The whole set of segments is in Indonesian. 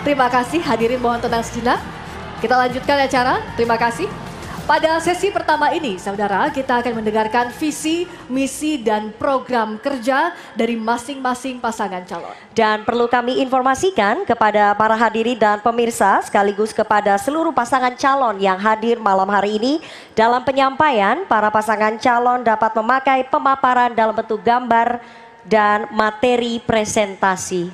Terima kasih hadirin, mohon tenang sejenak. Kita lanjutkan acara, terima kasih. Pada sesi pertama ini, saudara, kita akan mendengarkan visi, misi, dan program kerja dari masing-masing pasangan calon. Dan perlu kami informasikan kepada para hadirin dan pemirsa, sekaligus kepada seluruh pasangan calon yang hadir malam hari ini, dalam penyampaian, para pasangan calon dapat memakai pemaparan dalam bentuk gambar dan materi presentasi.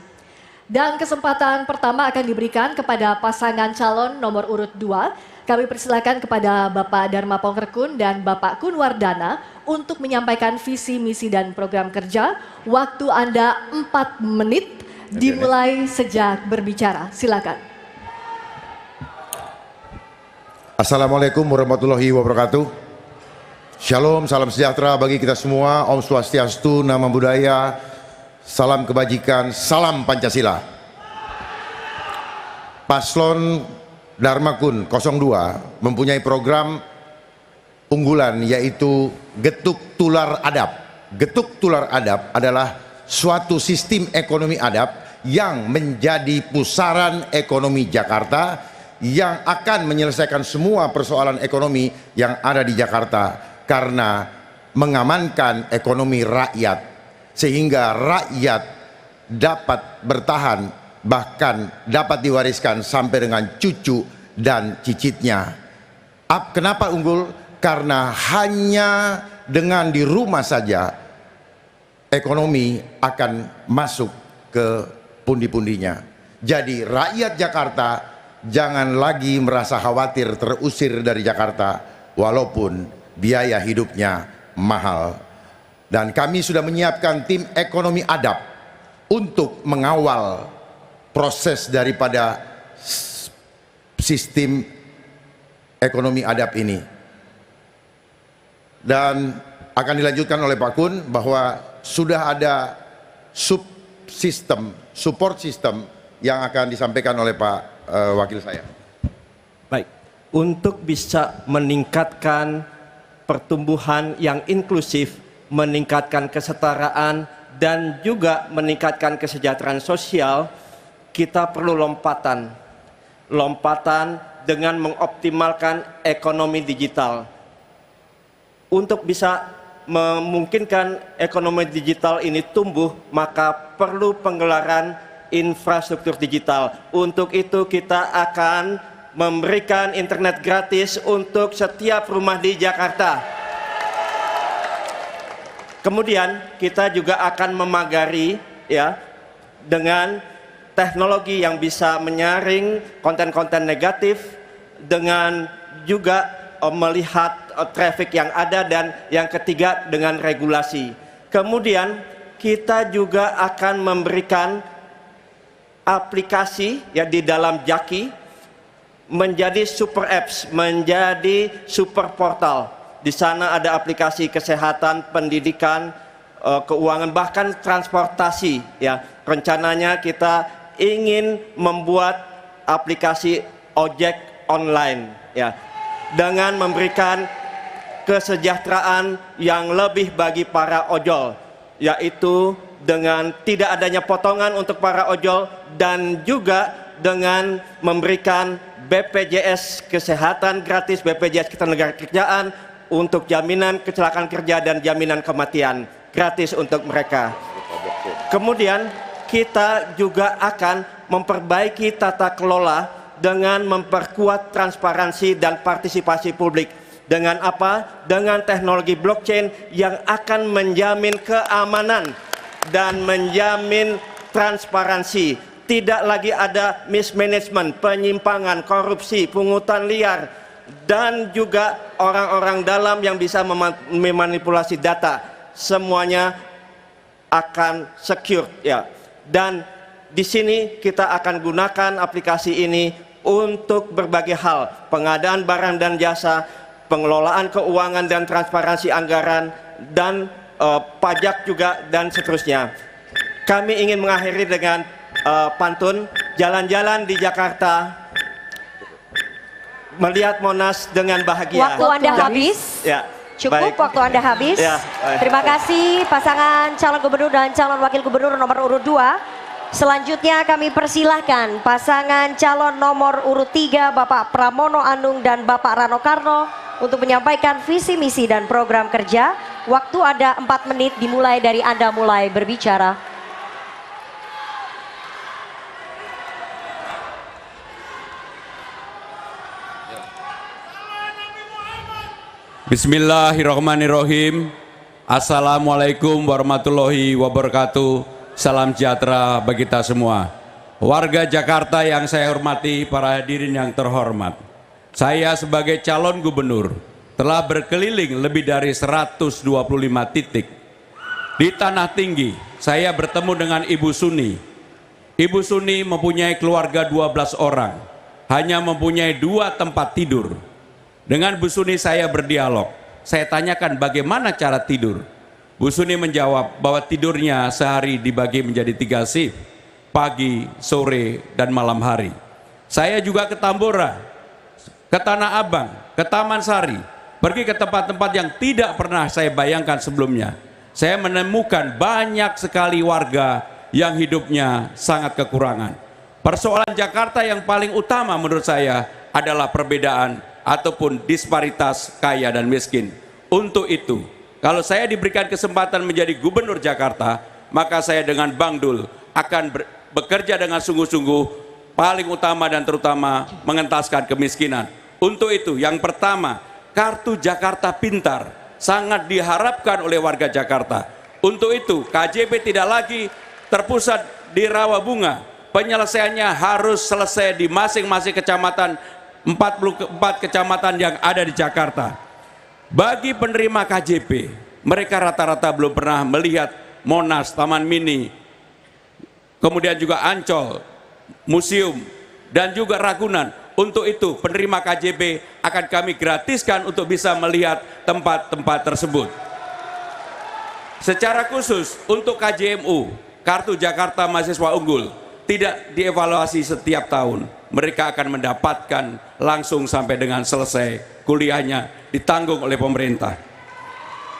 Dan kesempatan pertama akan diberikan kepada pasangan calon nomor urut 2. Kami persilakan kepada Bapak Dharma Pongkerkun dan Bapak Kunwardana untuk menyampaikan visi, misi, dan program kerja. Waktu Anda 4 menit, dimulai sejak berbicara. Silakan. Assalamualaikum warahmatullahi wabarakatuh. Shalom, salam sejahtera bagi kita semua. Om Swastiastu, Namo Buddhaya, salam kebajikan, salam Pancasila. Paslon Dharma Kun 02 mempunyai program unggulan yaitu Getuk Tular Adab. Getuk Tular Adab adalah suatu sistem ekonomi adab yang menjadi pusaran ekonomi Jakarta yang akan menyelesaikan semua persoalan ekonomi yang ada di Jakarta karena mengamankan ekonomi rakyat sehingga rakyat dapat bertahan, bahkan dapat diwariskan sampai dengan cucu dan cicitnya. Kenapa unggul? Karena hanya dengan di rumah saja ekonomi akan masuk ke pundi-pundinya. Jadi rakyat Jakarta jangan lagi merasa khawatir terusir dari Jakarta walaupun biaya hidupnya mahal. Dan kami sudah menyiapkan tim ekonomi adab untuk mengawal proses daripada sistem ekonomi adab ini. Dan akan dilanjutkan oleh Pak Kun bahwa sudah ada support system yang akan disampaikan oleh Pak Wakil saya. Baik, untuk bisa meningkatkan pertumbuhan yang inklusif, meningkatkan kesetaraan, dan juga meningkatkan kesejahteraan sosial, kita perlu lompatan dengan mengoptimalkan ekonomi digital. Untuk bisa memungkinkan ekonomi digital ini tumbuh, maka perlu penggelaran infrastruktur digital. Untuk itu kita akan memberikan internet gratis untuk setiap rumah di Jakarta. Kemudian kita juga akan memagari dengan teknologi yang bisa menyaring konten-konten negatif, dengan juga melihat traffic yang ada, dan yang ketiga dengan regulasi. Kemudian kita juga akan memberikan aplikasi di dalam Jaki menjadi super apps, menjadi super portal. Di sana ada aplikasi kesehatan, pendidikan, keuangan, bahkan transportasi. Rencananya kita ingin membuat aplikasi ojek online dengan memberikan kesejahteraan yang lebih bagi para ojol, yaitu dengan tidak adanya potongan untuk para ojol dan juga dengan memberikan BPJS kesehatan gratis, BPJS ketenagakerjaan untuk jaminan kecelakaan kerja dan jaminan kematian gratis untuk mereka. Kemudian kita juga akan memperbaiki tata kelola dengan memperkuat transparansi dan partisipasi publik. Dengan apa? Dengan teknologi blockchain yang akan menjamin keamanan dan menjamin transparansi. Tidak lagi ada mismanagement, penyimpangan, korupsi, pungutan liar, dan juga orang-orang dalam yang bisa memanipulasi data. Semuanya akan secure Dan di sini kita akan gunakan aplikasi ini untuk berbagai hal, pengadaan barang dan jasa, pengelolaan keuangan dan transparansi anggaran, dan pajak juga, dan seterusnya. Kami ingin mengakhiri dengan pantun, jalan-jalan di Jakarta, melihat Monas dengan bahagia. Waktu Anda habis. Cukup, waktu Anda habis. Terima kasih pasangan calon gubernur dan calon wakil gubernur nomor urut 2. Selanjutnya kami persilahkan pasangan calon nomor urut 3 Bapak Pramono Anung dan Bapak Rano Karno untuk menyampaikan visi misi dan program kerja. Waktu ada 4 menit dimulai dari Anda mulai berbicara. Bismillahirrahmanirrahim. Assalamualaikum warahmatullahi wabarakatuh. Salam sejahtera bagi kita semua. Warga Jakarta yang saya hormati, para hadirin yang terhormat. Saya sebagai calon gubernur telah berkeliling lebih dari 125 titik. Di Tanah Tinggi, saya bertemu dengan Ibu Suni. Ibu Suni mempunyai keluarga 12 orang, hanya mempunyai 2 tempat tidur. Dengan Bu Suni saya berdialog. Saya tanyakan bagaimana cara tidur. Bu Suni menjawab bahwa tidurnya sehari dibagi menjadi 3 shift, pagi, sore, dan malam hari. Saya juga ke Tambora, ke Tanah Abang, ke Taman Sari, pergi ke tempat-tempat yang tidak pernah saya bayangkan sebelumnya. Saya menemukan banyak sekali warga yang hidupnya sangat kekurangan. Persoalan Jakarta yang paling utama menurut saya adalah perbedaan ataupun disparitas kaya dan miskin. Untuk itu, kalau saya diberikan kesempatan menjadi gubernur Jakarta, maka saya dengan Bang Dul akan bekerja dengan sungguh-sungguh, paling utama dan terutama mengentaskan kemiskinan. Untuk itu, yang pertama, kartu Jakarta Pintar sangat diharapkan oleh warga Jakarta. Untuk itu, KJP tidak lagi terpusat di Rawabunga. Penyelesaiannya harus selesai di masing-masing kecamatan, 44 kecamatan yang ada di Jakarta. Bagi penerima KJP, mereka rata-rata belum pernah melihat Monas, Taman Mini, kemudian juga Ancol, museum, dan juga Ragunan. Untuk itu, penerima KJP akan kami gratiskan untuk bisa melihat tempat-tempat tersebut. Secara khusus untuk KJMU, Kartu Jakarta Mahasiswa Unggul, tidak dievaluasi setiap tahun. Mereka akan mendapatkan langsung sampai dengan selesai kuliahnya, ditanggung oleh pemerintah.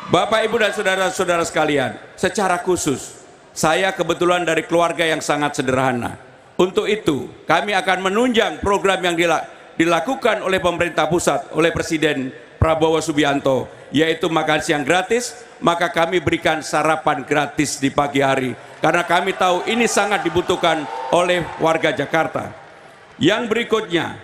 Bapak, Ibu, dan saudara-saudara sekalian, secara khusus saya kebetulan dari keluarga yang sangat sederhana. Untuk itu kami akan menunjang program yang dilakukan oleh pemerintah pusat, oleh Presiden Prabowo Subianto, yaitu makan siang gratis. Maka kami berikan sarapan gratis di pagi hari, karena kami tahu ini sangat dibutuhkan oleh warga Jakarta. Yang berikutnya,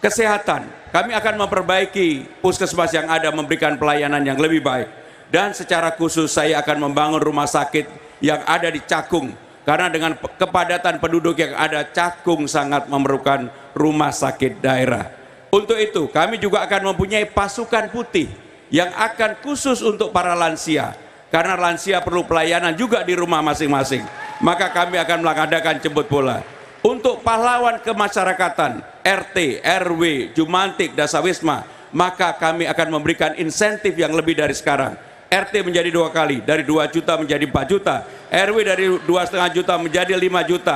kesehatan. Kami akan memperbaiki puskesmas yang ada, memberikan pelayanan yang lebih baik. Dan secara khusus saya akan membangun rumah sakit yang ada di Cakung, karena dengan kepadatan penduduk yang ada, Cakung sangat memerlukan rumah sakit daerah. Untuk itu kami juga akan mempunyai pasukan putih yang akan khusus untuk para lansia, karena lansia perlu pelayanan juga di rumah masing-masing. Maka kami akan mengadakan jemput bola. Untuk pahlawan kemasyarakatan, RT, RW, Jumantik, Dasawisma, maka kami akan memberikan insentif yang lebih dari sekarang. RT menjadi 2 kali, dari 2 juta menjadi 4 juta, RW dari 2,5 juta menjadi 5 juta,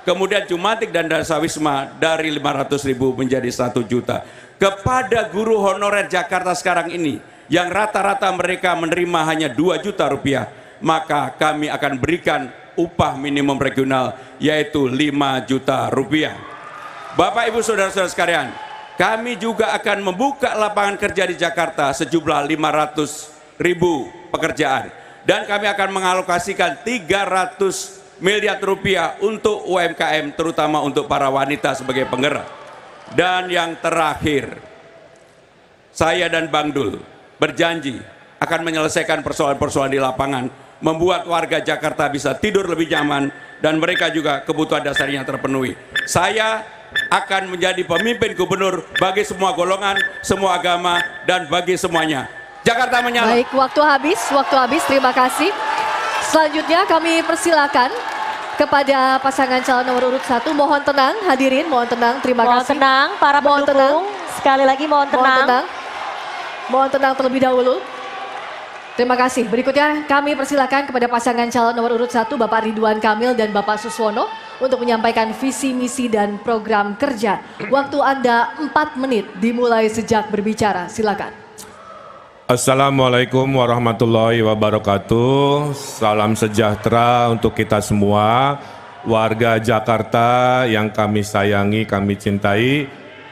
kemudian Jumantik dan Dasawisma dari 500.000 menjadi 1 juta. Kepada guru honorer Jakarta sekarang ini, yang rata-rata mereka menerima hanya 2 juta rupiah, maka kami akan berikan upah minimum regional yaitu 5 juta rupiah. Bapak, Ibu, saudara-saudara sekalian, kami juga akan membuka lapangan kerja di Jakarta sejumlah 500.000 pekerjaan, dan kami akan mengalokasikan 300 miliar rupiah untuk UMKM, terutama untuk para wanita sebagai penggerak. Dan yang terakhir, saya dan Bang Dul berjanji akan menyelesaikan persoalan-persoalan di lapangan, membuat warga Jakarta bisa tidur lebih nyaman, dan mereka juga kebutuhan dasarnya terpenuhi. Saya akan menjadi pemimpin gubernur bagi semua golongan, semua agama, dan bagi semuanya. Jakarta menyala. Baik, waktu habis, terima kasih. Selanjutnya kami persilakan kepada pasangan calon nomor urut 1. Mohon tenang hadirin, mohon tenang, terima Mohon kasih. tenang para Mohon pendukung. tenang. Sekali lagi mohon tenang. Mohon tenang terlebih dahulu. Terima kasih. Berikutnya kami persilakan kepada pasangan calon nomor urut 1 Bapak Ridwan Kamil dan Bapak Suswono untuk menyampaikan visi, misi, dan program kerja. Waktu Anda 4 menit dimulai sejak berbicara. Silakan. Assalamualaikum warahmatullahi wabarakatuh. Salam sejahtera untuk kita semua. warga Jakarta yang kami sayangi, kami cintai.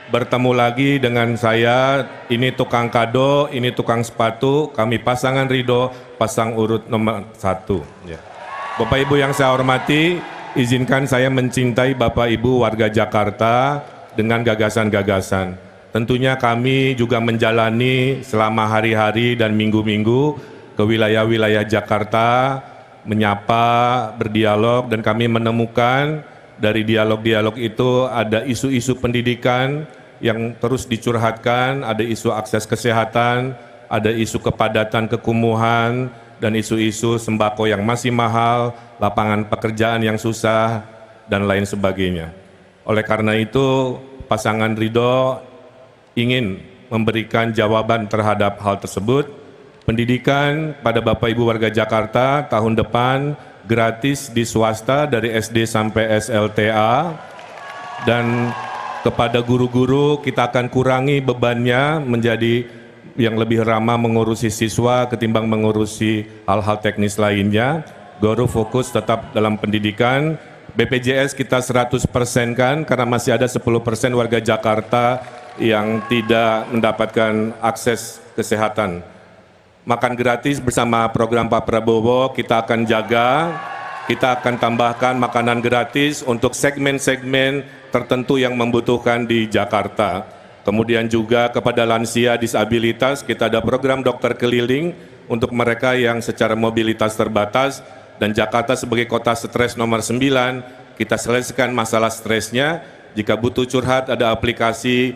Bertemu lagi dengan saya, ini tukang kado, ini tukang sepatu, kami pasangan Ridho, pasang urut nomor 1. Ya. Bapak Ibu yang saya hormati, izinkan saya mencintai Bapak Ibu warga Jakarta dengan gagasan-gagasan. Tentunya kami juga menjalani selama hari-hari dan minggu-minggu ke wilayah-wilayah Jakarta, menyapa, berdialog, dan kami menemukan dari dialog-dialog itu ada isu-isu pendidikan yang terus dicurhatkan, ada isu akses kesehatan, ada isu kepadatan kekumuhan, dan isu-isu sembako yang masih mahal, lapangan pekerjaan yang susah, dan lain sebagainya. Oleh karena itu, pasangan Ridho ingin memberikan jawaban terhadap hal tersebut. Pendidikan pada Bapak Ibu warga Jakarta tahun depan gratis di swasta dari SD sampai SLTA, dan kepada guru-guru kita akan kurangi bebannya menjadi yang lebih ramah mengurusi siswa ketimbang mengurusi hal-hal teknis lainnya. Guru fokus tetap dalam pendidikan. BPJS kita 100%-kan karena masih ada 10% warga Jakarta yang tidak mendapatkan akses kesehatan. Makan gratis bersama program Pak Prabowo kita akan jaga, kita akan tambahkan makanan gratis untuk segmen-segmen tertentu yang membutuhkan di Jakarta. Kemudian juga kepada lansia disabilitas kita ada program dokter keliling untuk mereka yang secara mobilitas terbatas, dan Jakarta sebagai kota stres nomor 9, kita selesaikan masalah stresnya. Jika butuh curhat ada aplikasi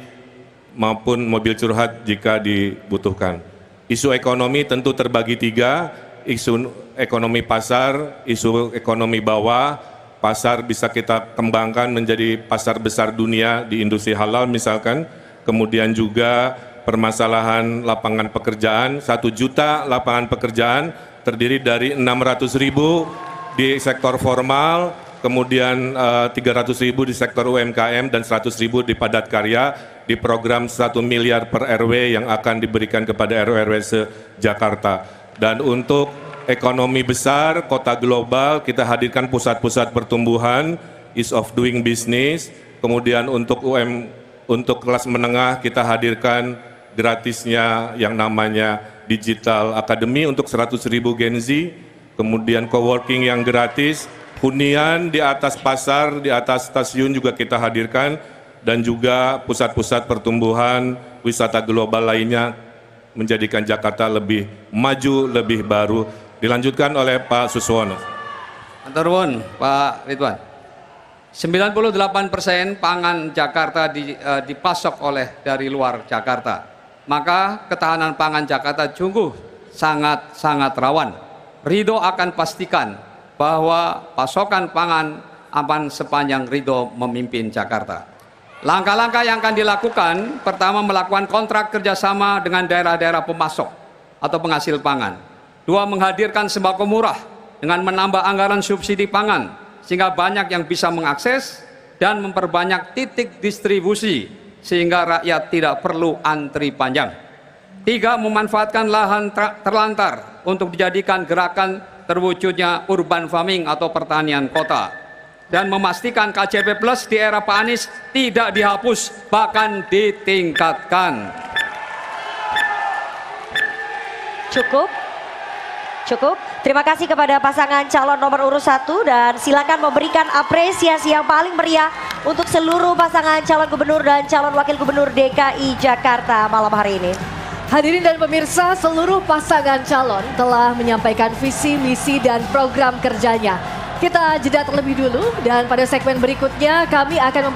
maupun mobil curhat jika dibutuhkan. Isu ekonomi tentu terbagi 3, isu ekonomi pasar, isu ekonomi bawah. Pasar bisa kita kembangkan menjadi pasar besar dunia di industri halal misalkan. Kemudian juga permasalahan lapangan pekerjaan, 1 juta lapangan pekerjaan terdiri dari 600.000 di sektor formal, kemudian 300.000 di sektor UMKM, dan 100.000 di padat karya di program 1 miliar per RW yang akan diberikan kepada RW-RW se-Jakarta. Dan untuk ekonomi besar, kota global, kita hadirkan pusat-pusat pertumbuhan, ease of doing business. Kemudian untuk untuk kelas menengah kita hadirkan gratisnya yang namanya Digital Academy untuk 100.000 Gen Z. Kemudian coworking yang gratis, hunian di atas pasar, di atas stasiun juga kita hadirkan, dan juga pusat-pusat pertumbuhan wisata global lainnya menjadikan Jakarta lebih maju, lebih baru. Dilanjutkan oleh Pak Suswono. Matur nuwun, Pak Ridwan. 98% pangan Jakarta dipasok oleh dari luar Jakarta. Maka ketahanan pangan Jakarta sungguh sangat rawan. Ridho akan pastikan bahwa pasokan pangan aman sepanjang Ridho memimpin Jakarta. Langkah-langkah yang akan dilakukan, pertama melakukan kontrak kerjasama dengan daerah-daerah pemasok atau penghasil pangan. 2, menghadirkan sembako murah dengan menambah anggaran subsidi pangan sehingga banyak yang bisa mengakses, dan memperbanyak titik distribusi sehingga rakyat tidak perlu antri panjang. 3, memanfaatkan lahan terlantar untuk dijadikan gerakan terwujudnya urban farming atau pertanian kota, dan memastikan KJP Plus di era Pak Anies tidak dihapus, bahkan ditingkatkan. Cukup. Terima kasih kepada pasangan calon nomor urut 1, dan silakan memberikan apresiasi yang paling meriah untuk seluruh pasangan calon gubernur dan calon wakil gubernur DKI Jakarta malam hari ini. Hadirin dan pemirsa, seluruh pasangan calon telah menyampaikan visi, misi, dan program kerjanya. Kita jeda terlebih dulu, dan pada segmen berikutnya kami akan